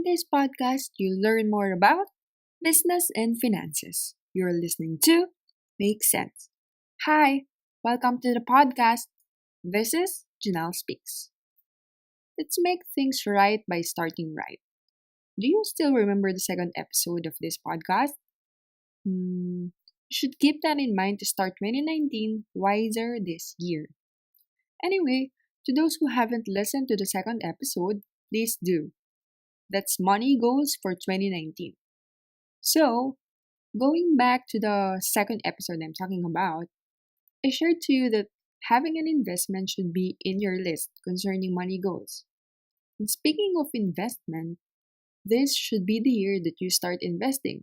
In this podcast, you'll learn more about business and finances. You're listening to Make Sense. Hi, welcome to the podcast. This is Janelle Speaks. Let's make things right by starting right. Do you still remember the second episode of this podcast? You should keep that in mind to start 2019 wiser this year. Anyway, to those who haven't listened to the second episode, please do. That's money goals for 2019. So, going back to the second episode I'm talking about, I shared to you that having an investment should be in your list concerning money goals. And speaking of investment, this should be the year that you start investing.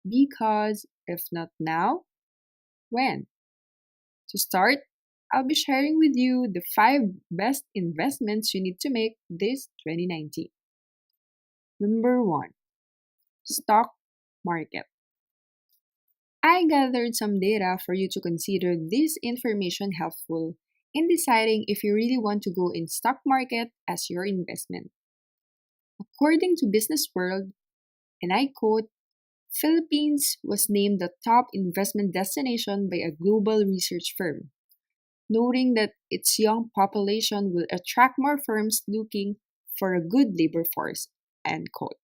Because if not now, when? To start, I'll be sharing with you the 5 best investments you need to make this 2019. Number 1, stock market. I gathered some data for you to consider this information helpful in deciding if you really want to go in stock market as your investment. According to Business World, and I quote, Philippines was named the top investment destination by a global research firm, noting that its young population will attract more firms looking for a good labor force, end quote.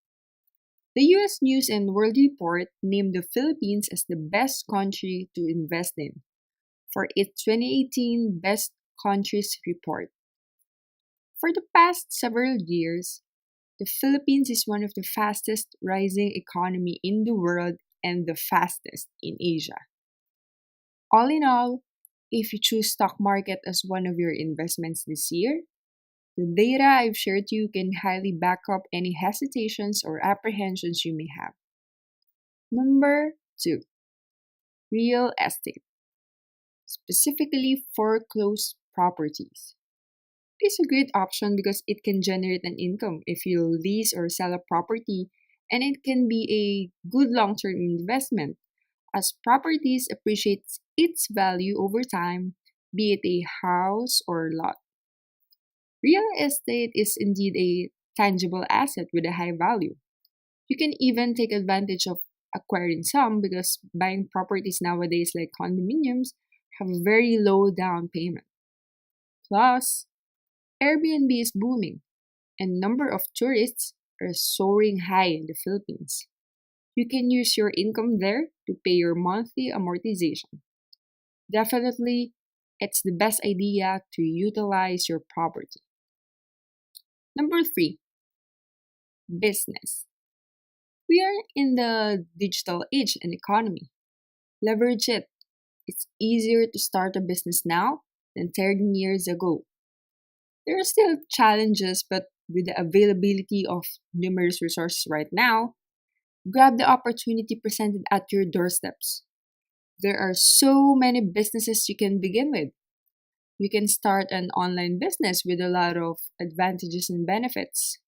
The US News and World Report named the Philippines as the best country to invest in for its 2018 Best Countries report. For the past several years, the Philippines is one of the fastest rising economy in the world and the fastest in Asia. All in all, if you choose stock market as one of your investments this year, the data I've shared to you can highly back up any hesitations or apprehensions you may have. Number 2, real estate, specifically foreclosed properties. It's a great option because it can generate an income if you lease or sell a property, and it can be a good long-term investment as properties appreciate its value over time, be it a house or lot. Real estate is indeed a tangible asset with a high value. You can even take advantage of acquiring some because buying properties nowadays, like condominiums, have a very low down payment. Plus, Airbnb is booming, and number of tourists are soaring high in the Philippines. You can use your income there to pay your monthly amortization. Definitely, it's the best idea to utilize your property. Number 3, business. We are in the digital age and economy. Leverage it. It's easier to start a business now than 10 years ago. There are still challenges, but with the availability of numerous resources right now, grab the opportunity presented at your doorsteps. There are so many businesses you can begin with. You can start an online business with a lot of advantages and benefits.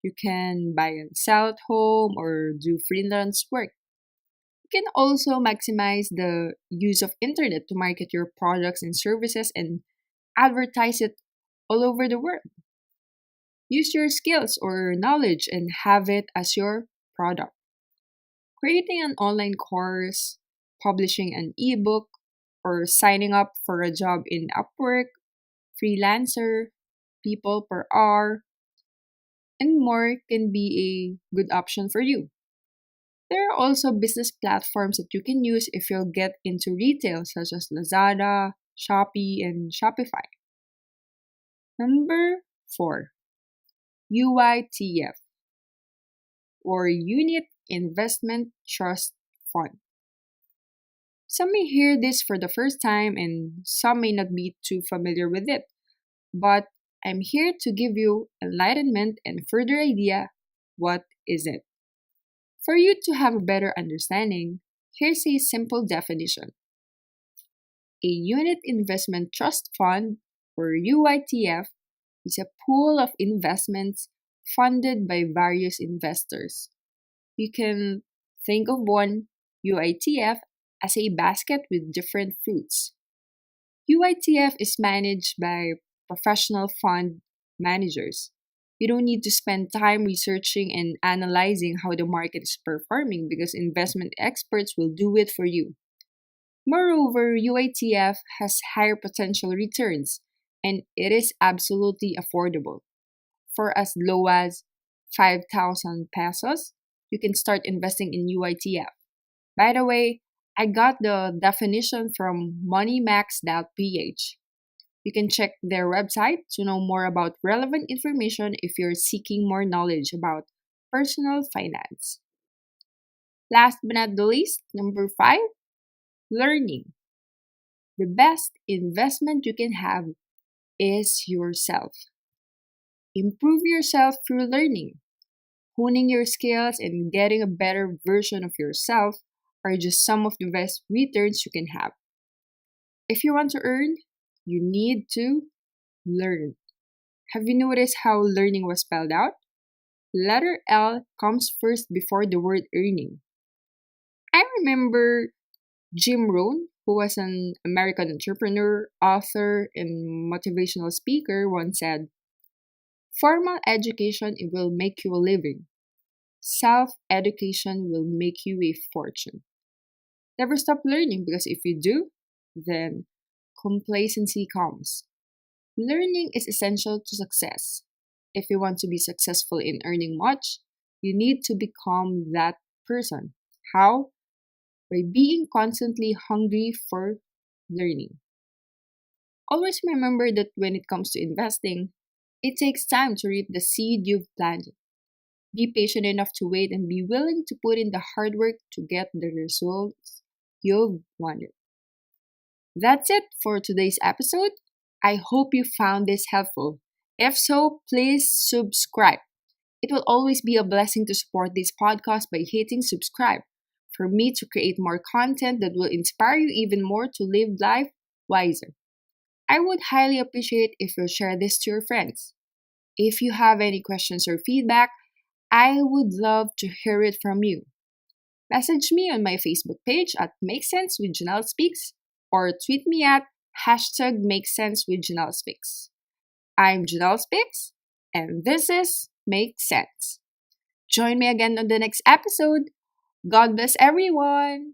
You can buy and sell at home or do freelance work. You can also maximize the use of internet to market your products and services and advertise it all over the world. Use your skills or knowledge and have it as your product. Creating an online course, publishing an ebook, or signing up for a job in Upwork, Freelancer, People per Hour, and more can be a good option for you. There are also business platforms that you can use if you'll get into retail, such as Lazada, Shopee, and Shopify. Number 4, UITF, or Unit Investment Trust Fund. Some may hear this for the first time and some may not be too familiar with it, but I'm here to give you enlightenment and further idea what is it. For you to have a better understanding, here's a simple definition. A Unit Investment Trust Fund, or UITF, is a pool of investments funded by various investors. You can think of one UITF as a basket with different fruits. UITF is managed by professional fund managers, You don't need to spend time researching and analyzing how the market is performing because investment experts will do it for you. Moreover, UITF has higher potential returns and it is absolutely affordable. For as low as 5,000 pesos, you can start investing in UITF. By the way, I got the definition from moneymax.ph. You can check their website to know more about relevant information if you're seeking more knowledge about personal finance. Last but not the least, number five, learning. The best investment you can have is yourself. Improve yourself through learning. Honing your skills and getting a better version of yourself are just some of the best returns you can have. If you want to earn, you need to learn. Have you noticed how learning was spelled out? Letter L comes first before the word earning. I remember Jim Rohn, who was an American entrepreneur, author, and motivational speaker, once said, formal education it will make you a living. Self-education will make you a fortune. Never stop learning because if you do, then complacency comes. Learning is essential to success. If you want to be successful in earning much, you need to become that person. How? By being constantly hungry for learning. Always remember that when it comes to investing, it takes time to reap the seed you've planted. Be patient enough to wait and be willing to put in the hard work to get the results you've wanted. That's it for today's episode. I hope you found this helpful. If so, please subscribe. It will always be a blessing to support this podcast by hitting subscribe for me to create more content that will inspire you even more to live life wiser. I would highly appreciate if you share this to your friends. If you have any questions or feedback, I would love to hear it from you. Message me on my Facebook page at Make Sense with Janelle Speaks or tweet me at hashtag Make Sense with Janelle Speaks. I'm Janelle Speaks, and this is Make Sense. Join me again on the next episode. God bless everyone!